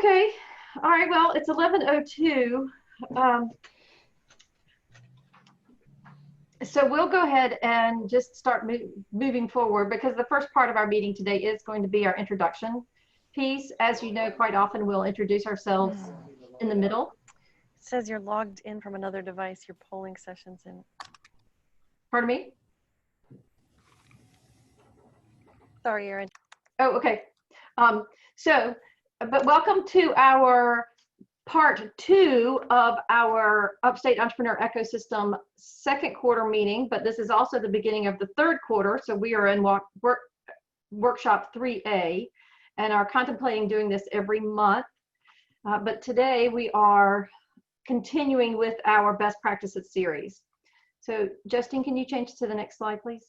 Okay. All right. Well, it's 11:02. So we'll go ahead and just start moving forward because the first part of our meeting today is going to be our introduction piece. As you know, quite often we'll introduce ourselves in the middle. It says you're logged in from another device. Your polling session's in. Pardon me? Sorry, Erin. Oh, okay. But welcome to our part 2 of our Upstate Entrepreneur Ecosystem second quarter meeting, but this is also the beginning of the third quarter. So we are in workshop 3A and are contemplating doing this every month. But today we are continuing with our best practices series. So Justine, can you change to the next slide, please?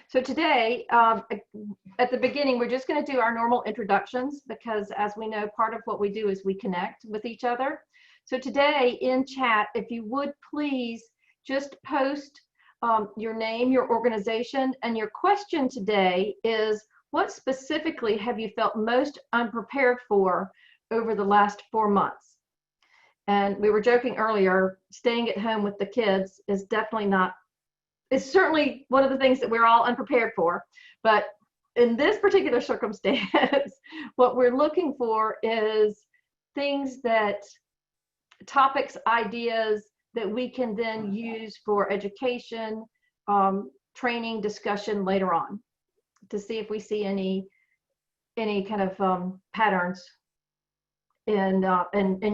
So today, at the beginning, we're just going to do our normal introductions because, as we know, part of what we do is we connect with each other. So today in chat, if you would please just post your name, your organization, and your question today is, what specifically have you felt most unprepared for over the last 4 months? And we were joking earlier, staying at home with the kids is definitely not, it's certainly one of the things that we're all unprepared for. But in this particular circumstance, what we're looking for is things topics, ideas that we can then use for education, training, discussion later on to see if we see any kind of patterns in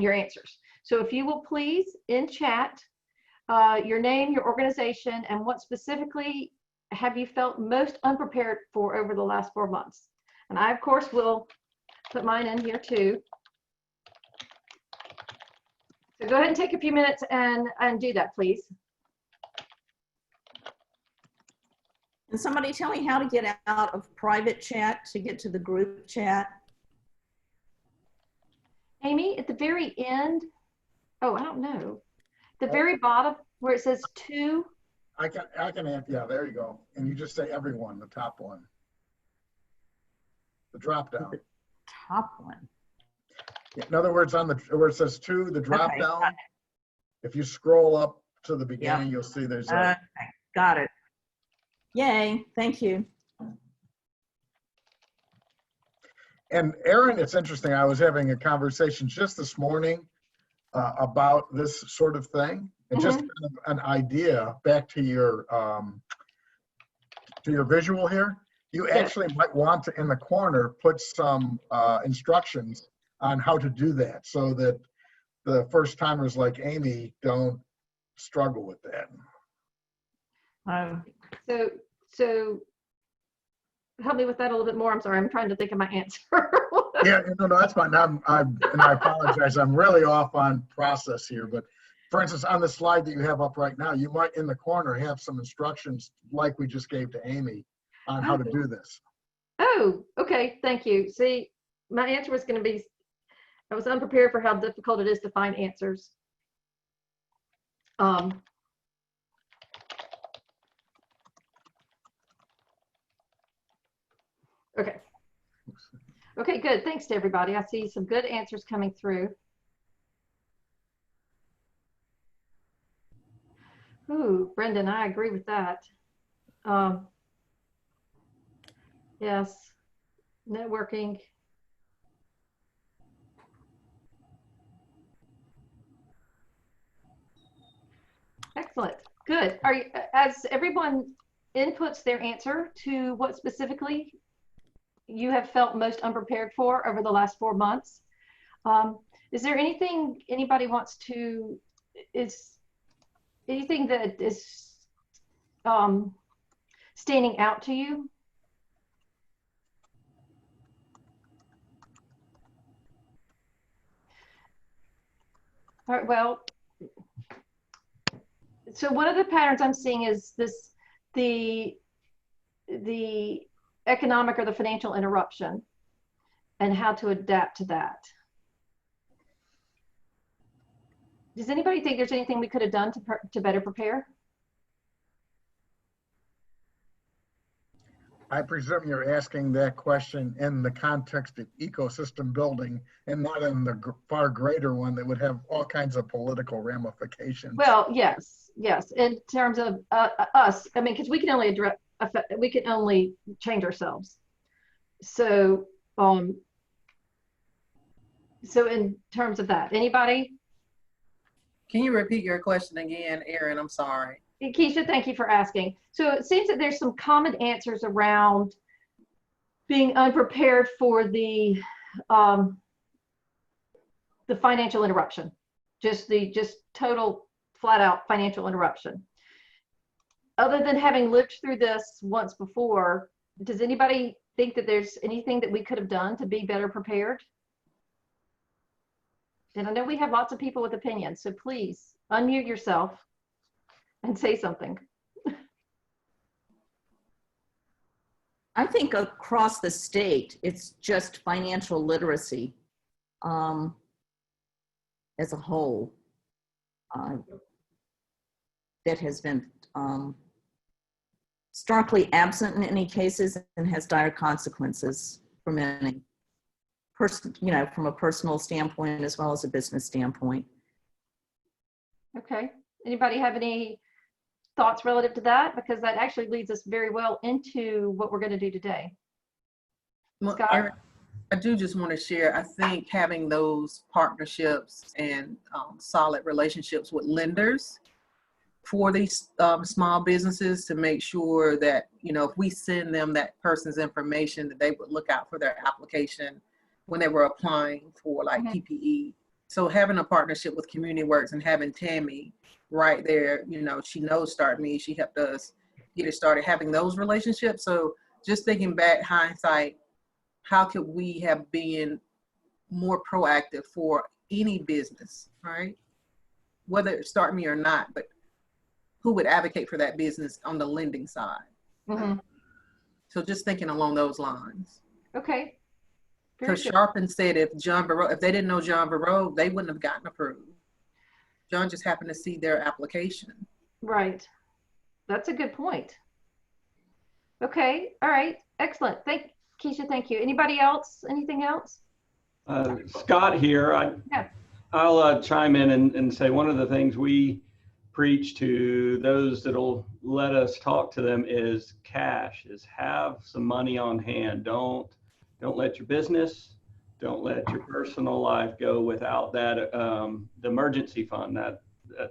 your answers. So if you will please, in chat, your name, your organization, and what specifically have you felt most unprepared for over the last 4 months. And I, of course, will put mine in here too. So go ahead and take a few minutes and do that, please. Can somebody tell me how to get out of private chat to get to the group chat? Amy, at the very end, oh, I don't know. The very bottom where it says 2. I can add, yeah, there you go. And you just say everyone, the top one. The drop down. The top one. In other words, on the where it says 2, the drop down, if you scroll up to the beginning, you'll see there's a. Okay, got it. Yay, thank you. And Erin, it's interesting, I was having a conversation just this morning about this sort of thing, and just kind of an idea back to your visual here. You actually might want to, in the corner, put some instructions on how to do that so that the first timers like Amy don't struggle with that. So help me with that a little bit more. I'm sorry, I'm trying to think of my answer. Yeah, no, that's fine. And I apologize. I'm really off on process here. But for instance, on the slide that you have up right now, you might in the corner have some instructions like we just gave to Amy on how to do this. Oh, okay. Thank you. See, my answer was going to be, I was unprepared for how difficult it is to find answers. Okay. Okay, good. Thanks to everybody. I see some good answers coming through. Ooh, Brendan, I agree with that. Yes, networking. Excellent. Good. Are you, as everyone inputs their answer to what specifically you have felt most unprepared for over the last 4 months, is there anything anybody wants to, is anything that is standing out to you? All right, well, so one of the patterns I'm seeing is this, the economic or the financial interruption and how to adapt to that. Does anybody think there's anything we could have done to better prepare? I presume you're asking that question in the context of ecosystem building and not in the far greater one that would have all kinds of political ramifications. Well, yes, yes. In terms of us, I mean, because we can only we can only change ourselves. So, so in terms of that, anybody? Can you repeat your question again, Erin? I'm sorry. Keisha, thank you for asking. So it seems that there's some common answers around being unprepared for the financial interruption, just total flat out financial interruption. Other than having lived through this once before, does anybody think that there's anything that we could have done to be better prepared? And I know we have lots of people with opinions, so please unmute yourself and say something. I think across the state, it's just financial literacy as a whole that has been starkly absent in many cases and has dire consequences for many. You know, from a personal standpoint as well as a business standpoint. Okay. Anybody have any thoughts relative to that? Because that actually leads us very well into what we're going to do today. Well, Scott? Erin, I do just want to share, I think having those partnerships and solid relationships with lenders for these small businesses to make sure that, you know, if we send them that person's information, that they would look out for their application when they were applying for like PPE. So having a partnership with Community Works and having Tammy right there, you know, she knows Start Me, she helped us get it started, having those relationships. So just thinking back, hindsight, how could we have been more proactive for any business, right? Whether it's Start Me or not, but who would advocate for that business on the lending side? Mm-hmm. So just thinking along those lines. Okay. Very Because good. Sharpen said if they didn't know John Barreau, they wouldn't have gotten approved. John just happened to see their application. Right. That's a good point. Okay. All right. Excellent. Keisha, thank you. Anybody else? Anything else? Scott here. I'll chime in and say one of the things we preach to those that'll let us talk to them is cash, is have some money on hand. Don't let your business, don't let your personal life go without that, the emergency fund, that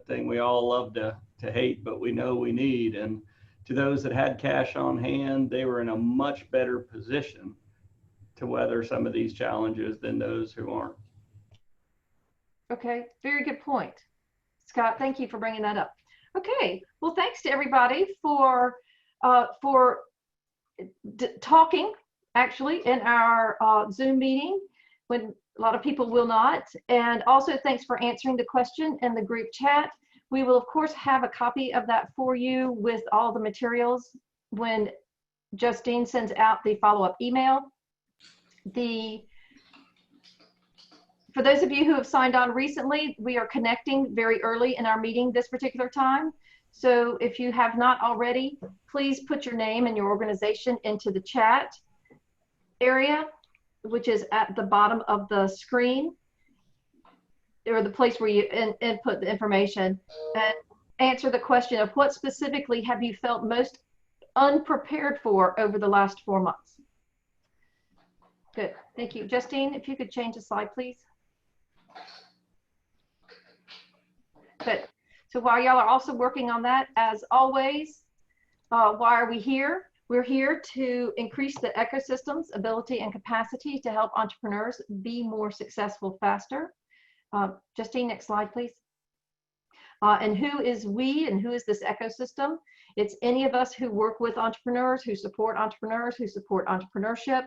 thing we all love to hate, but we know we need. And to those that had cash on hand, they were in a much better position to weather some of these challenges than those who aren't. Okay. Very good point. Scott, thank you for bringing that up. Okay. Well, thanks to everybody for talking actually in our Zoom meeting when a lot of people will not. And also thanks for answering the question in the group chat. We will of course have a copy of that for you with all the materials when Justine sends out the follow-up email. For those of you who have signed on recently, we are connecting very early in our meeting this particular time. So if you have not already, please put your name and your organization into the chat area, which is at the bottom of the screen, or the place where you input the information, and answer the question of what specifically have you felt most unprepared for over the last 4 months. Good, thank you. Justine, if you could change the slide, please. Good. So while y'all are also working on that, as always, why are we here? We're here to increase the ecosystem's ability and capacity to help entrepreneurs be more successful faster. Justine, next slide, please. And who is we and who is this ecosystem? It's any of us who work with entrepreneurs, who support entrepreneurship,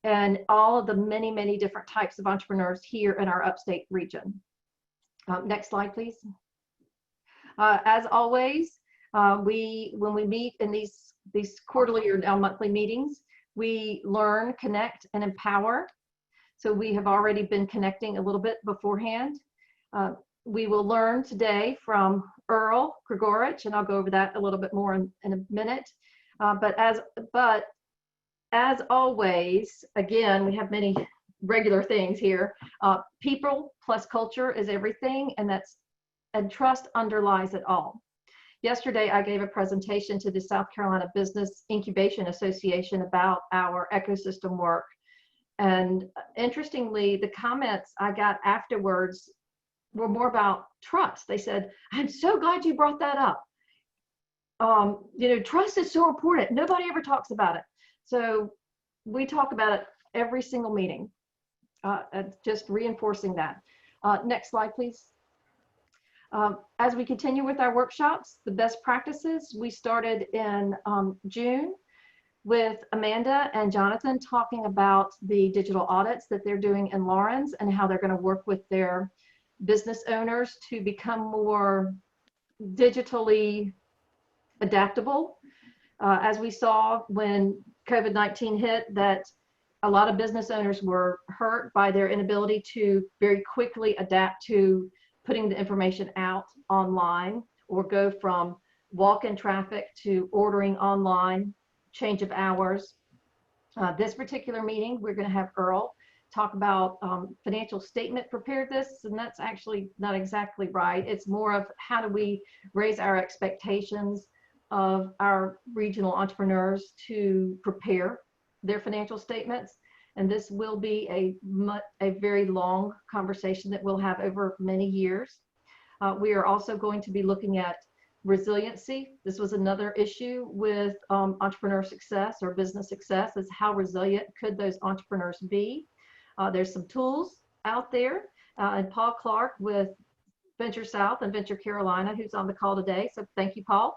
and all of the many, many different types of entrepreneurs here in our upstate region. Next slide, please. As always, when we meet in these quarterly or now monthly meetings, we learn, connect, and empower. So we have already been connecting a little bit beforehand. We will learn today from Earl Grigorich, and I'll go over that a little bit more in a minute. But as always, again, we have many regular things here. People plus culture is everything, and trust underlies it all. Yesterday, I gave a presentation to the South Carolina Business Incubation Association about our ecosystem work. And interestingly, the comments I got afterwards were more about trust. They said, I'm so glad you brought that up. Trust is so important. Nobody ever talks about it. So we talk about it every single meeting, just reinforcing that. Next slide, please. As we continue with our workshops, the best practices, we started in June with Amanda and Jonathan talking about the digital audits that they're doing in Lawrence and how they're going to work with their business owners to become more digitally adaptable. As we saw when COVID-19 hit, that a lot of business owners were hurt by their inability to very quickly adapt to putting the information out online or go from walk-in traffic to ordering online, change of hours. This particular meeting, we're going to have Earl talk about financial statement preparedness, and that's actually not exactly right. It's more of how do we raise our expectations of our regional entrepreneurs to prepare their financial statements. And this will be a very long conversation that we'll have over many years. We are also going to be looking at resiliency. This was another issue with entrepreneur success or business success, is how resilient could those entrepreneurs be? There's some tools out there, and Paul Clark with Venture South and Venture Carolina, who's on the call today, so thank you, Paul,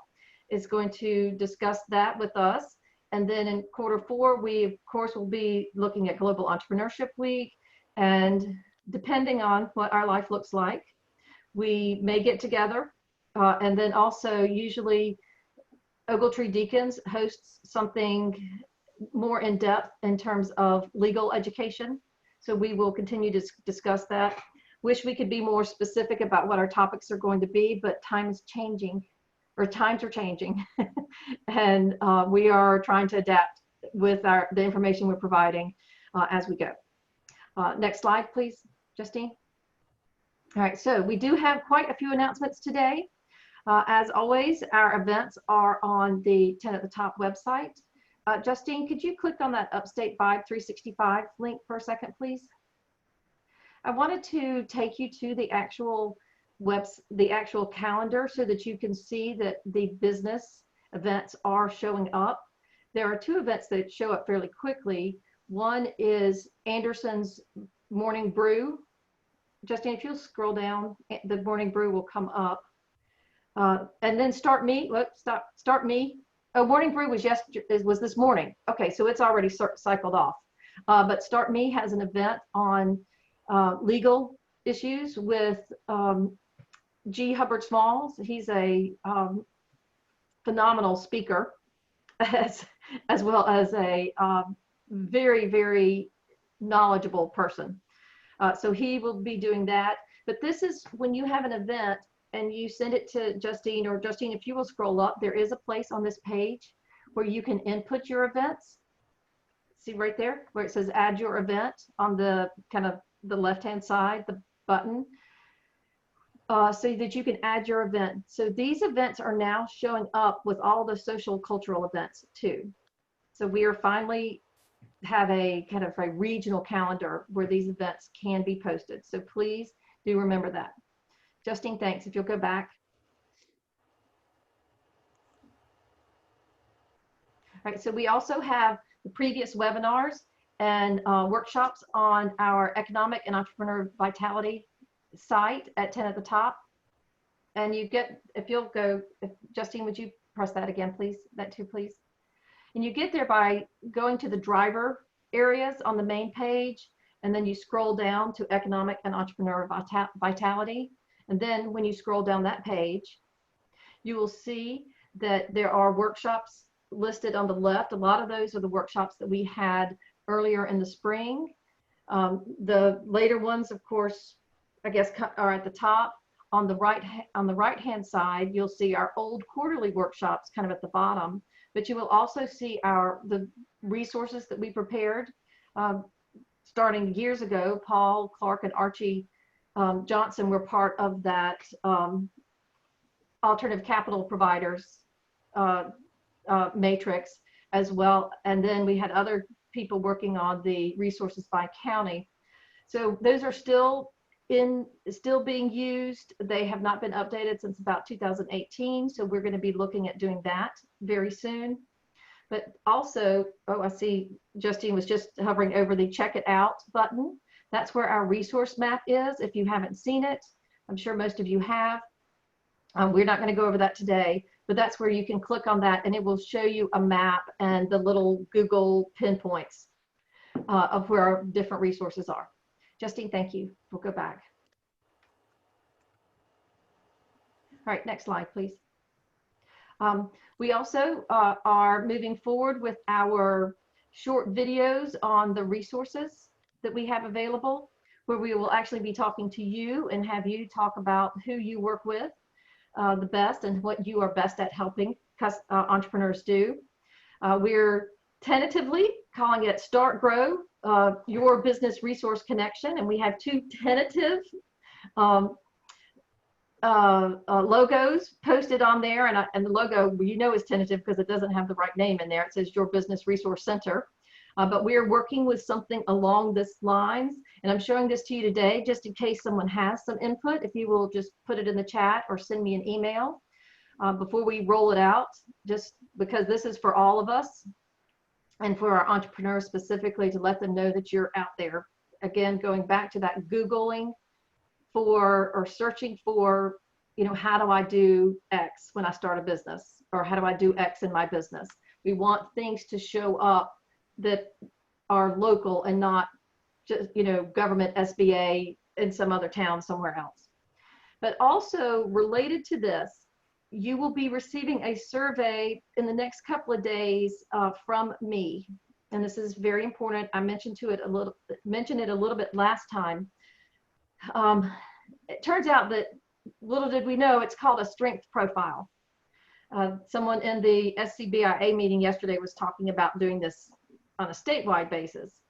is going to discuss that with us. And then in Q4, we, of course, will be looking at Global Entrepreneurship Week. And depending on what our life looks like, we may get together. And then also, usually, Ogletree Deacons hosts something more in depth in terms of legal education. So we will continue to discuss that. Wish we could be more specific about what our topics are going to be, but time is changing. Or times are changing, and we are trying to adapt with the information we're providing as we go. Next slide, please, Justine. All right, so we do have quite a few announcements today. As always, our events are on the 10 at the Top website. Justine, could you click on that Upstate Vibe 365 link for a second, please? I wanted to take you to the actual calendar so that you can see that the business events are showing up. There are two events that show up fairly quickly. One is Anderson's Morning Brew. Justine, if you'll scroll down, the Morning Brew will come up. And then Start Me. Start Me. Oh, Morning Brew was this morning. Okay, so it's already cycled off. But Start Me has an event on legal issues with G. Hubbard Smalls. He's a phenomenal speaker, as well as a very, very knowledgeable person. So he will be doing that. But this is when you have an event and you send it to Justine, or Justine, if you will scroll up, there is a place on this page where you can input your events. See right there where it says add your event on the kind of the left-hand side, the button. So that you can add your event. So these events are now showing up with all the social cultural events too. So we are finally have a kind of a regional calendar where these events can be posted. So please do remember that. Justine, thanks. If you'll go back. All right, so we also have the previous webinars and workshops on our Economic and Entrepreneur Vitality site at 10 at the Top. And you get, if you'll go, Justine, would you press that again, please? That too, please. And you get there by going to the driver areas on the main page, and then you scroll down to Economic and Entrepreneur Vitality. And then when you scroll down that page, you will see that there are workshops listed on the left. A lot of those are the workshops that we had earlier in the spring. The later ones, of course, I guess, are at the top. On the right hand side, you'll see our old quarterly workshops kind of at the bottom. but you will also see the resources that we prepared starting years ago. Paul Clark and Archie Johnson were part of that alternative capital providers matrix as well. And then we had other people working on the resources by county. So those are still being used. They have not been updated since about 2018. So we're going to be looking at doing that very soon. But also, oh, I see Justine was just hovering over the check it out button. That's where our resource map is. If you haven't seen it, I'm sure most of you have. We're not going to go over that today, but that's where you can click on that and it will show you a map and the little Google pinpoints of where our different resources are. Justine, thank you. We'll go back. All right, next slide, please. We also are moving forward with our short videos on the resources that we have available, where we will actually be talking to you and have you talk about who you work with the best and what you are best at helping entrepreneurs do. We're tentatively calling it Start Grow, Your Business Resource Connection, and we have two tentative logos posted on there, and the logo is tentative because it doesn't have the right name in there. It says Your Business Resource Center, but we're working with something along this lines, and I'm showing this to you today just in case someone has some input. If you will just put it in the chat or send me an email before we roll it out, just because this is for all of us and for our entrepreneurs specifically, to let them know that you're out there. Again, going back to that Googling for or searching for, how do I do X when I start a business, or how do I do X in my business? We want things to show up that are local and not just, government SBA in some other town somewhere else. But also related to this, you will be receiving a survey in the next couple of days from me. And this is very important. I mentioned it a little bit last time. It turns out that, little did we know, it's called a strength profile. Someone in the SCBIA meeting yesterday was talking about doing this on a statewide basis.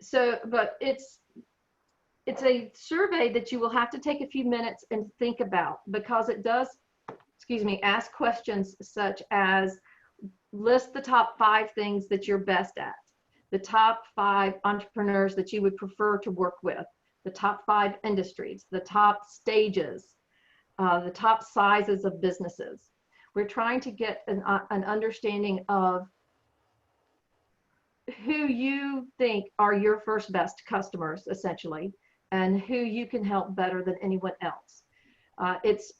So, but it's a survey that you will have to take a few minutes and think about, because it does, ask questions such as, list the top 5 things that you're best at, the top 5 entrepreneurs that you would prefer to work with, the top 5 industries, the top stages, the top sizes of businesses. We're trying to get an understanding of who you think are your first best customers, essentially, and who you can help better than anyone else. It's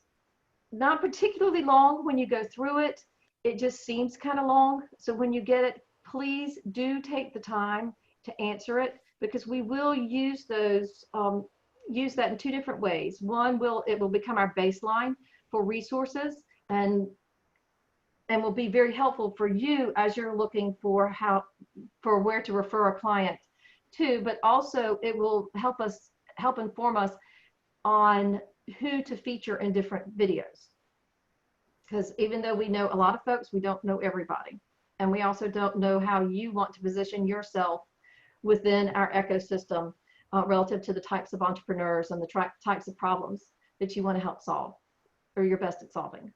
not particularly long when you go through it. It just seems kind of long. So when you get it, please do take the time to answer it, because we will use those, use that in 2 different ways. One, it will become our baseline for resources, and will be very helpful for you as you're looking for where to refer a client to, but also it will help inform us on who to feature in different videos. Because even though we know a lot of folks, we don't know everybody. And we also don't know how you want to position yourself within our ecosystem relative to the types of entrepreneurs and the types of problems that you want to help solve, or you're best at solving.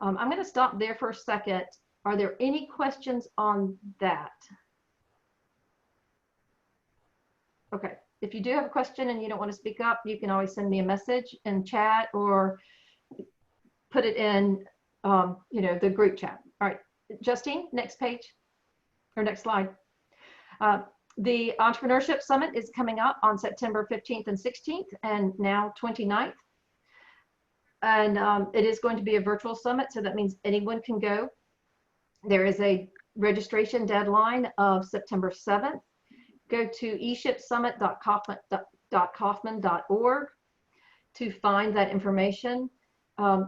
I'm going to stop there for a second. Are there any questions on that? Okay, if you do have a question and you don't want to speak up, you can always send me a message in chat or put it in the group chat. All right, Justine, next page or next slide. The Entrepreneurship Summit is coming up on September 15th and 16th, and now 29th. And it is going to be a virtual summit, so that means anyone can go. There is a registration deadline of September 7th. Go to eshipsummit.kaufman.org to find that information.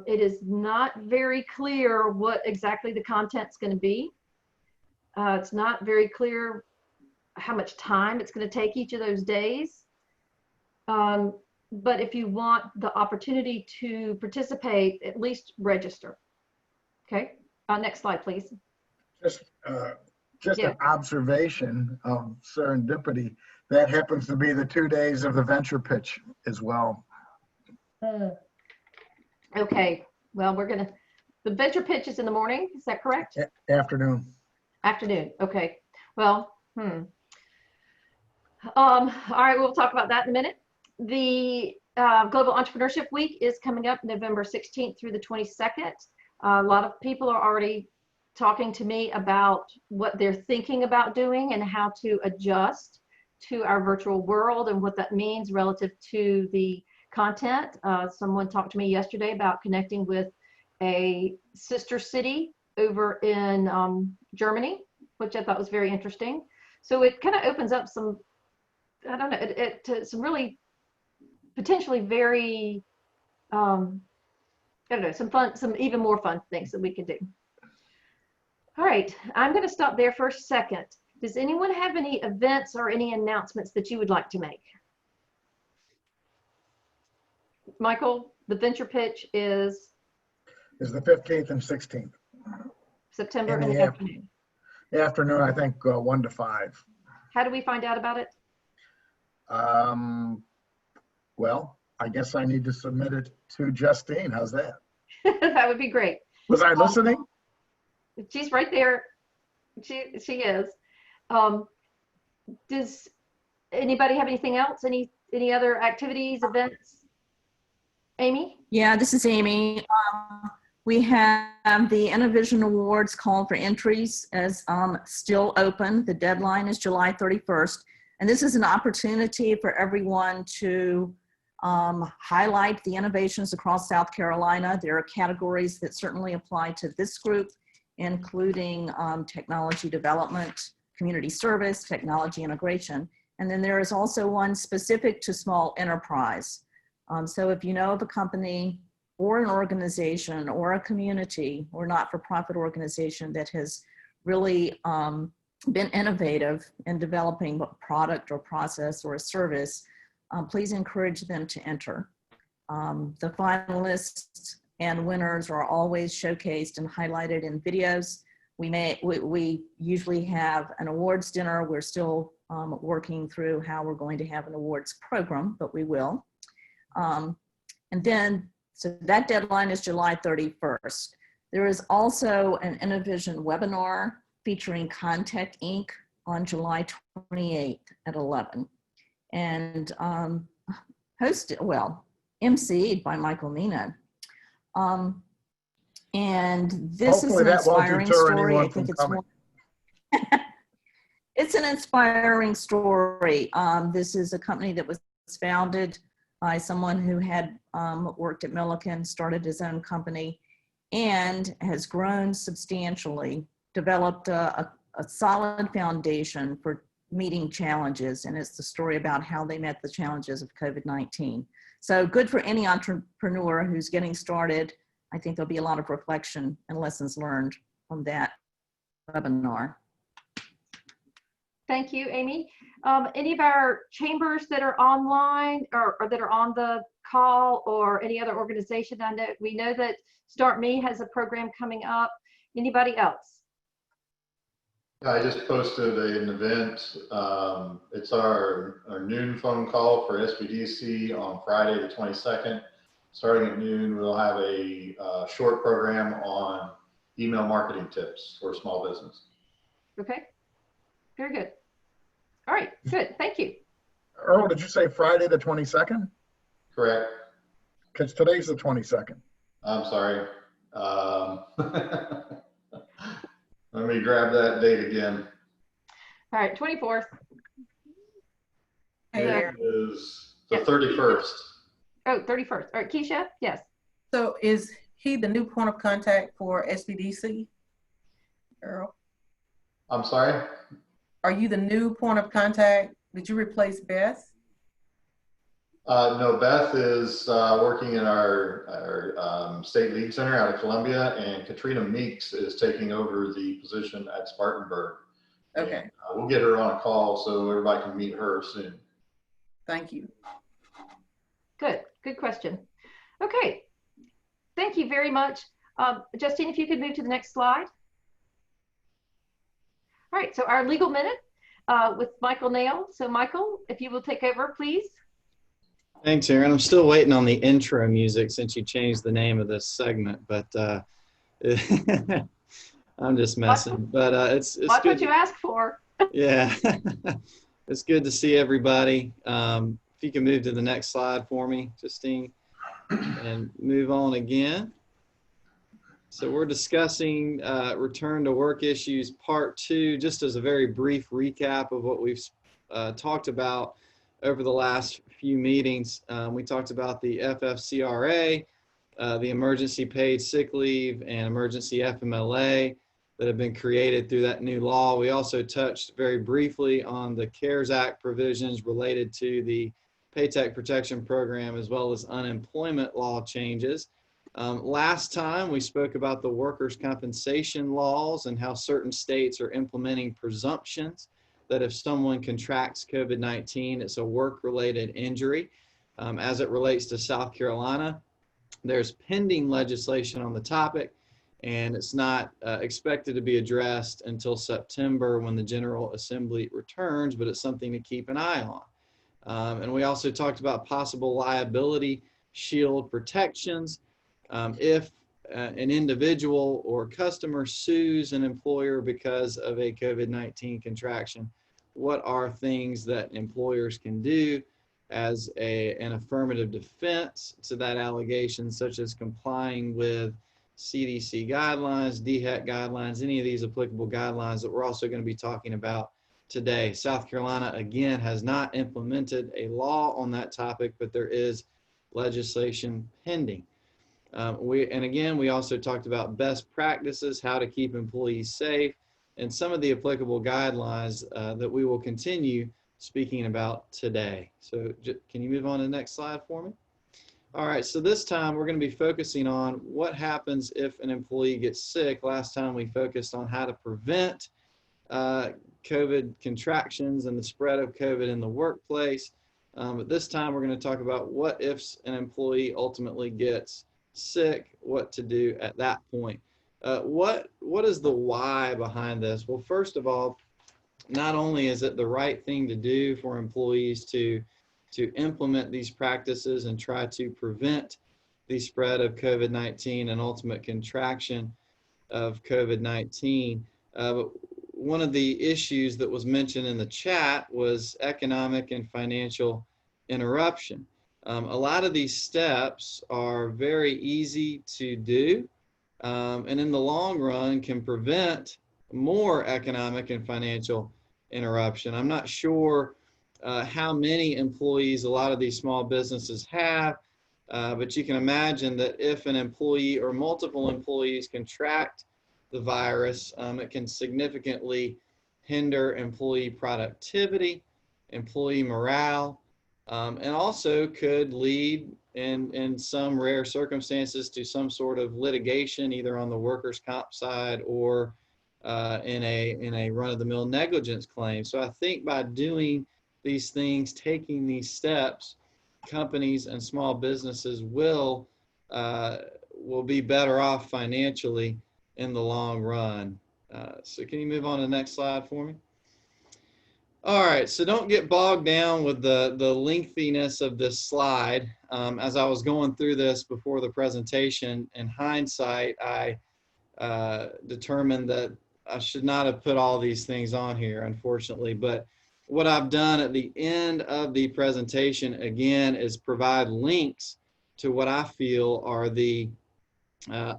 It is not very clear what exactly the content's going to be. It's not very clear how much time it's going to take each of those days. But if you want the opportunity to participate, at least register. Okay, next slide, please. Just, just Yeah. an observation of serendipity. That happens to be the 2 days of the venture pitch as well. Okay, well, the venture pitch is in the morning, is that correct? Afternoon. Afternoon, okay. Well, all right, we'll talk about that in a minute. The Global Entrepreneurship Week is coming up November 16th through the 22nd. A lot of people are already talking to me about what they're thinking about doing and how to adjust to our virtual world and what that means relative to the content. Someone talked to me yesterday about connecting with a sister city over in Germany, which I thought was very interesting. So it kind of opens up some, I don't know, to some really potentially very, I don't know, some even more fun things that we can do. All right, I'm going to stop there for a second. Does anyone have any events or any announcements that you would like to make? Michael, the venture pitch is Is the 15th and 16th. September In in the the afternoon. Afternoon, I think 1 to 5. How do we find out about it? Well, I guess I need to submit it to Justine. How's that? That would be great. Was I listening? She's right there. She is. Does anybody have anything else? Any other activities, events? Amy? Yeah, this is Amy. We have the Innovision Awards call for entries as still open. The deadline is July 31st. And this is an opportunity for everyone to highlight the innovations across South Carolina. There are categories that certainly apply to this group, including technology development, community service, technology integration. And then there is also one specific to small enterprise. So if you know of a company or an organization or a community or not-for-profit organization that has really been innovative in developing a product or process or a service, please encourage them to enter. The finalists and winners are always showcased and highlighted in videos. We usually have an awards dinner. We're still working through how we're going to have an awards program, but we will. And then, so that deadline is July 31st. There is also an Innovision webinar featuring Contact Inc. on July 28th at 11. And emceed by Michael Nina. And this Hopefully is an that won't inspiring deter story. anyone I think from it's coming. more. It's an inspiring story. This is a company that was founded by someone who had worked at Milliken, started his own company, and has grown substantially, developed a solid foundation for meeting challenges. And it's the story about how they met the challenges of COVID-19. So good for any entrepreneur who's getting started. I think there'll be a lot of reflection and lessons learned from that webinar. Thank you, Amy. Any of our chambers that are online or that are on the call, or any other organization? We know that Start Me has a program coming up. Anybody else? I just posted an event. It's our noon phone call for SBDC on Friday the 22nd. Starting at noon, we'll have a short program on email marketing tips for small business. Okay, very good. All right, good, thank you. Earl, did you say Friday the 22nd? Correct. Because today's the 22nd. I'm sorry. Let me grab that date again. All right, 24th. It is the Yeah. 31st. Oh, 31st. All right, Keisha, yes. So is he the new point of contact for SBDC, Earl? I'm sorry? Are you the new point of contact? Did you replace Beth? No, Beth is working in our state lead center out of Columbia, and Katrina Meeks is taking over the position at Spartanburg. Okay, And, we'll get her on a call so everybody can meet her soon. thank you. Good question. Okay, thank you very much. Justine, if you could move to the next slide. All right, so our legal minute with Michael Nail. So Michael, if you will take over, please. Thanks, Aaron. I'm still waiting on the intro music since you changed the name of this segment, but I'm just messing. But it's That's good. what you asked for. Yeah, it's good to see everybody. If you can move to the next slide for me, Justine, and move on again. So we're discussing return to work issues part 2, just as a very brief recap of what we've talked about over the last few meetings. We talked about the FFCRA, the emergency paid sick leave, and emergency FMLA that have been created through that new law. We also touched very briefly on the CARES Act provisions related to the Paycheck Protection Program, as well as unemployment law changes. Last time we spoke about the workers' compensation laws and how certain states are implementing presumptions that if someone contracts COVID-19, it's a work-related injury. As it relates to South Carolina, there's pending legislation on the topic, and it's not expected to be addressed until September when the General Assembly returns, but it's something to keep an eye on. And we also talked about possible liability shield protections. If an individual or customer sues an employer because of a COVID-19 contraction, what are things that employers can do as an affirmative defense to that allegation, such as complying with CDC guidelines, DHEC guidelines, any of these applicable guidelines that we're also going to be talking about today. South Carolina, again, has not implemented a law on that topic, but there is legislation pending. We also talked about best practices, how to keep employees safe, and some of the applicable guidelines that we will continue speaking about today. So can you move on to the next slide for me? All right, so this time we're going to be focusing on what happens if an employee gets sick. Last time we focused on how to prevent COVID contractions and the spread of COVID in the workplace. But this time we're going to talk about what if an employee ultimately gets sick, what to do at that point. What is the why behind this? Well, first of all, not only is it the right thing to do for employees to implement these practices and try to prevent the spread of COVID-19 and ultimate contraction of COVID-19, but one of the issues that was mentioned in the chat was economic and financial interruption. A lot of these steps are very easy to do, and in the long run can prevent more economic and financial interruption. I'm not sure how many employees a lot of these small businesses have, but you can imagine that if an employee or multiple employees contract the virus, it can significantly hinder employee productivity, employee morale, and also could lead in some rare circumstances to some sort of litigation, either on the workers' comp side or in a run-of-the-mill negligence claim. So I think by doing these things, taking these steps, companies and small businesses will be better off financially in the long run. So can you move on to the next slide for me? All right, so don't get bogged down with the lengthiness of this slide. As I was going through this before the presentation, in hindsight, I determined that I should not have put all these things on here, unfortunately. But what I've done at the end of the presentation, again, is provide links to what I feel are the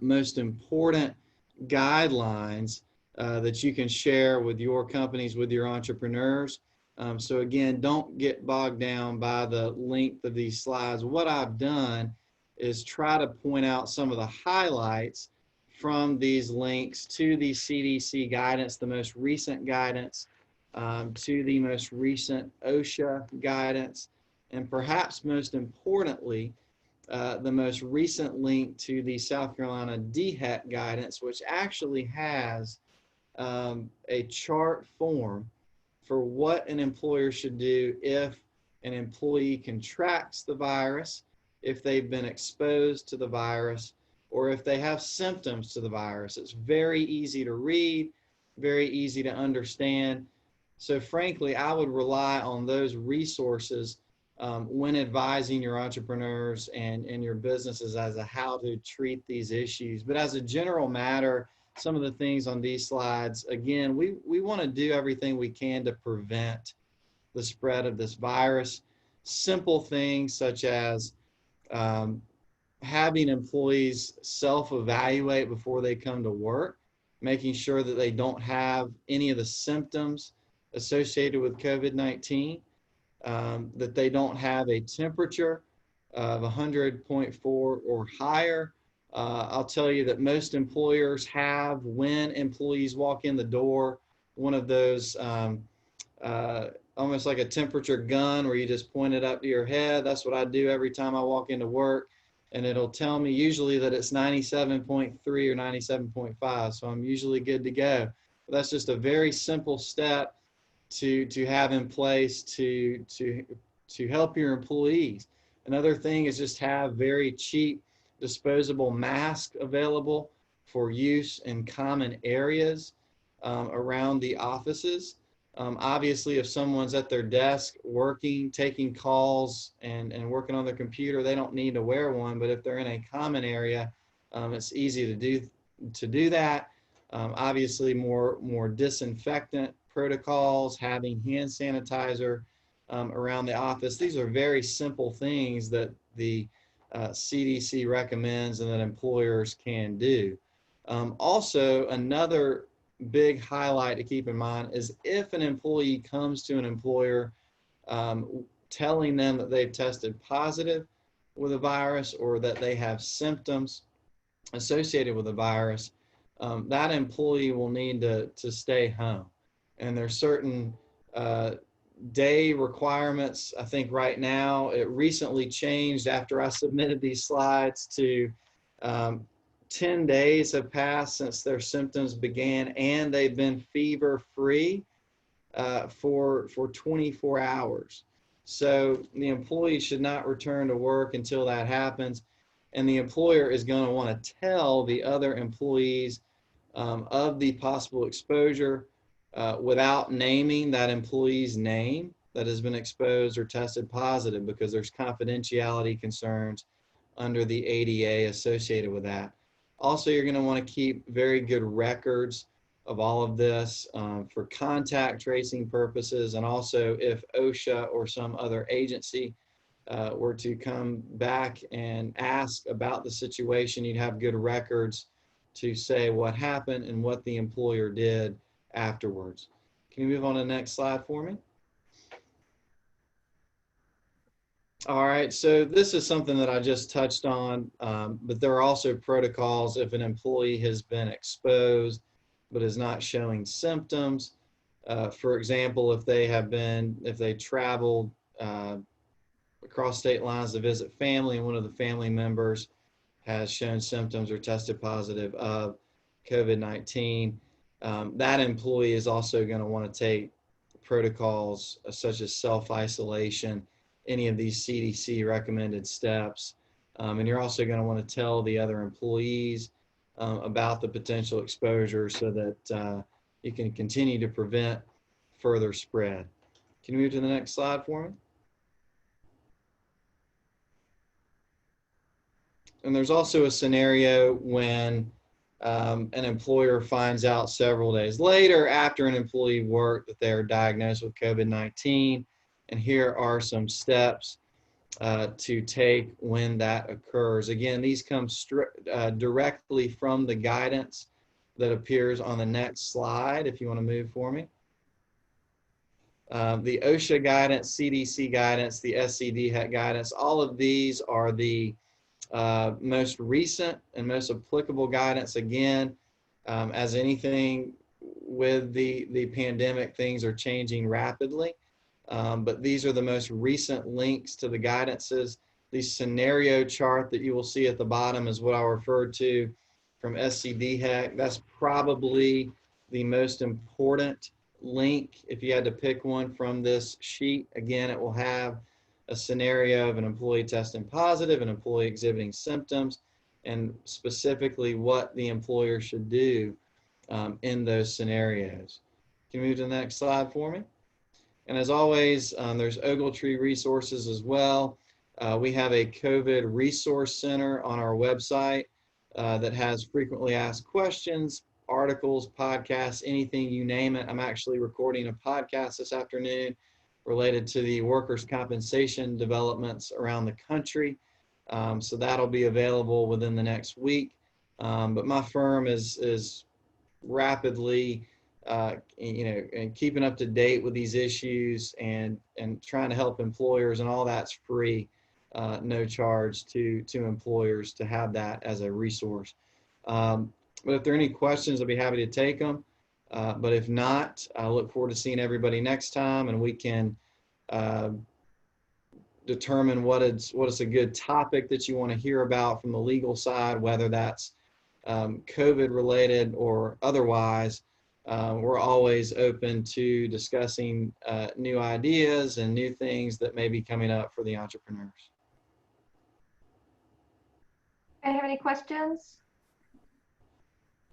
most important guidelines that you can share with your companies, with your entrepreneurs. So again, don't get bogged down by the length of these slides. What I've done is try to point out some of the highlights from these links to the CDC guidance, the most recent guidance, to the most recent OSHA guidance, and perhaps most importantly, the most recent link to the South Carolina DHEC guidance, which actually has a chart form for what an employer should do if an employee contracts the virus, if they've been exposed to the virus, or if they have symptoms to the virus. It's very easy to read. very easy to understand. So frankly, I would rely on those resources when advising your entrepreneurs and your businesses as to how to treat these issues. But as a general matter, some of the things on these slides, again, we want to do everything we can to prevent the spread of this virus. Simple things such as having employees self-evaluate before they come to work, making sure that they don't have any of the symptoms associated with COVID-19, that they don't have a temperature of 100.4 or higher. I'll tell you that most employers have, when employees walk in the door, one of those almost like a temperature gun where you just point it up to your head. That's what I do every time I walk into work. And it'll tell me usually that it's 97.3 or 97.5. So I'm usually good to go. But that's just a very simple step to have in place to help your employees. Another thing is just have very cheap disposable masks available for use in common areas around the offices. Obviously, if someone's at their desk working, taking calls, and working on their computer, they don't need to wear one. But if they're in a common area, it's easy to do that. Obviously, more disinfectant protocols, having hand sanitizer around the office. These are very simple things that the CDC recommends and that employers can do. Also, another big highlight to keep in mind is if an employee comes to an employer telling them that they've tested positive with a virus or that they have symptoms associated with the virus, that employee will need to stay home. And there's certain day requirements. I think right now, it recently changed after I submitted these slides to 10 days have passed since their symptoms began and they've been fever free for 24 hours. So the employee should not return to work until that happens. And the employer is going to want to tell the other employees of the possible exposure without naming that employee's name that has been exposed or tested positive, because there's confidentiality concerns under the ADA associated with that. Also, you're going to want to keep very good records of all of this for contact tracing purposes, and also if OSHA or some other agency were to come back and ask about the situation, you'd have good records to say what happened and what the employer did afterwards. Can you move on to the next slide for me? All right, so this is something that I just touched on, but there are also protocols if an employee has been exposed but is not showing symptoms. For example, if they traveled across state lines to visit family and one of the family members has shown symptoms or tested positive of COVID-19, that employee is also going to want to take protocols such as self-isolation, any of these CDC recommended steps. And you're also going to want to tell the other employees about the potential exposure so that you can continue to prevent further spread. Can you move to the next slide for me? And there's also a scenario when an employer finds out several days later after an employee worked that they're diagnosed with COVID-19. And here are some steps to take when that occurs. Again, these come directly from the guidance that appears on the next slide, if you want to move for me. The OSHA guidance, CDC guidance, the SCDHEC guidance, all of these are the most recent and most applicable guidance. Again, as anything with the pandemic, things are changing rapidly. But these are the most recent links to the guidances. The scenario chart that you will see at the bottom is what I referred to from SCDHEC. That's probably the most important link if you had to pick one from this sheet. Again, it will have a scenario of an employee testing positive, an employee exhibiting symptoms, and specifically what the employer should do in those scenarios. Can you move to the next slide for me? And as always, there's Ogletree resources as well. We have a COVID resource center on our website that has frequently asked questions, articles, podcasts, anything, you name it. I'm actually recording a podcast this afternoon related to the workers' compensation developments around the country. So that'll be available within the next week. But my firm is rapidly, and keeping up to date with these issues and trying to help employers, and all that's free, no charge to employers to have that as a resource. But if there are any questions, I'll be happy to take them. But if not, I look forward to seeing everybody next time, and we can determine what is a good topic that you want to hear about from the legal side, whether that's COVID related or otherwise. We're always open to discussing new ideas and new things that may be coming up for the entrepreneurs. I have any questions?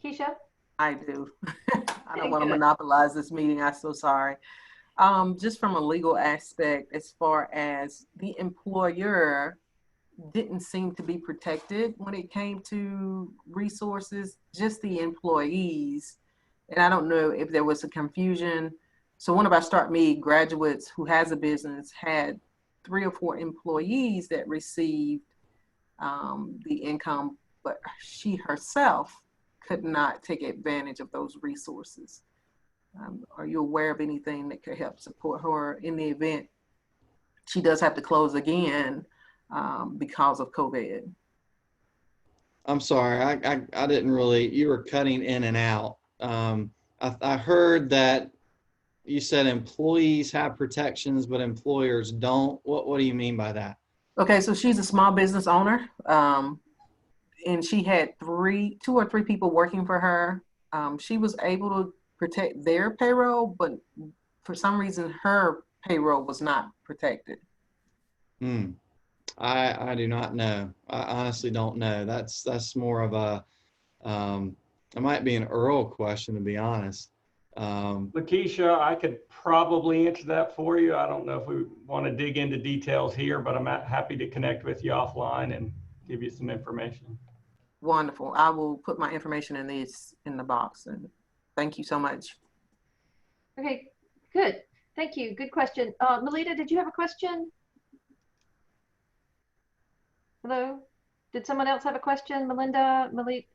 Keisha? I do. I don't Okay, want to good. monopolize this meeting. I'm so sorry. Just from a legal aspect, as far as the employer didn't seem to be protected when it came to resources, just the employees. And I don't know if there was a confusion. So one of our Start Me graduates who has a business had 3 or 4 employees that received the income, but she herself could not take advantage of those resources. Are you aware of anything that could help support her in the event she does have to close again because of COVID? I'm sorry, I didn't really, you were cutting in and out. I heard that you said employees have protections, but employers don't. What do you mean by that? Okay, so she's a small business owner, and she had 2 or 3 people working for her. She was able to protect their payroll, but for some reason her payroll was not protected. I do not know. I honestly don't know. That's more of a, it might be an Earl question, to be honest. Lakeisha, I could probably answer that for you. I don't know if we want to dig into details here, but I'm happy to connect with you offline and give you some information. Wonderful. I will put my information in the box, and thank you so much. Okay, good. Thank you. Good question. Melita, did you have a question? Hello? Did someone else have a question? Melinda, Melita?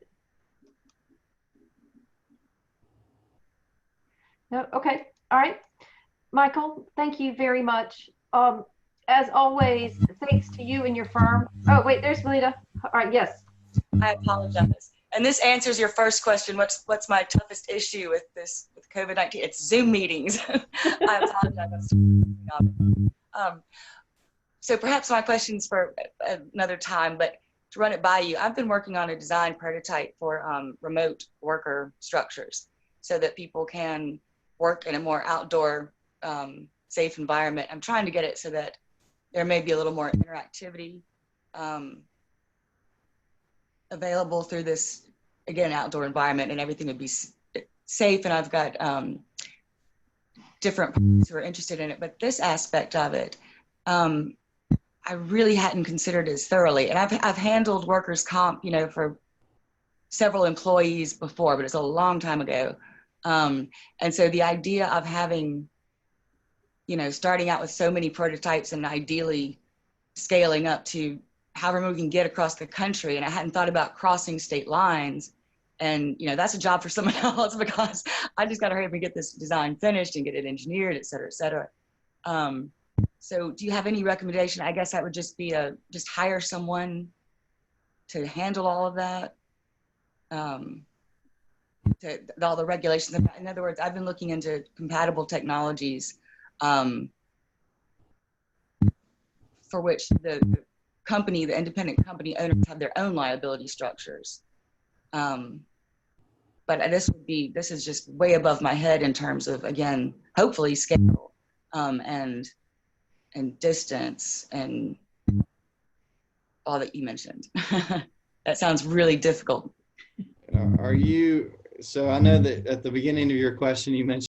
No? Okay. All right. Michael, thank you very much. As always, thanks to you and your firm. Oh, wait, there's Melita. All right, yes. I apologize. And this answers your first question. What's my toughest issue with COVID-19? It's Zoom meetings. I apologize. So perhaps my question's for another time, but to run it by you, I've been working on a design prototype for remote worker structures so that people can work in a more outdoor, safe environment. I'm trying to get it so that there may be a little more interactivity available through this, again, outdoor environment, and everything would be safe. And I've got different parties who are interested in it, but this aspect of it, I really hadn't considered as thoroughly. And I've handled workers' comp, for several employees before, but it's a long time ago. And so the idea of having, starting out with so many prototypes and ideally scaling up to however we can get across the country. And I hadn't thought about crossing state lines. And, that's a job for someone else, because I just got to hurry up and get this design finished and get it engineered, et cetera, et cetera. So do you have any recommendation? I guess that would just be just hire someone to handle all of that. All the regulations. In other words, I've been looking into compatible technologies for which the independent company owners have their own liability structures. But this is just way above my head in terms of, again, hopefully scale and distance and all that you mentioned. That sounds really difficult. Are you, So I know that at the beginning of your question, you mentioned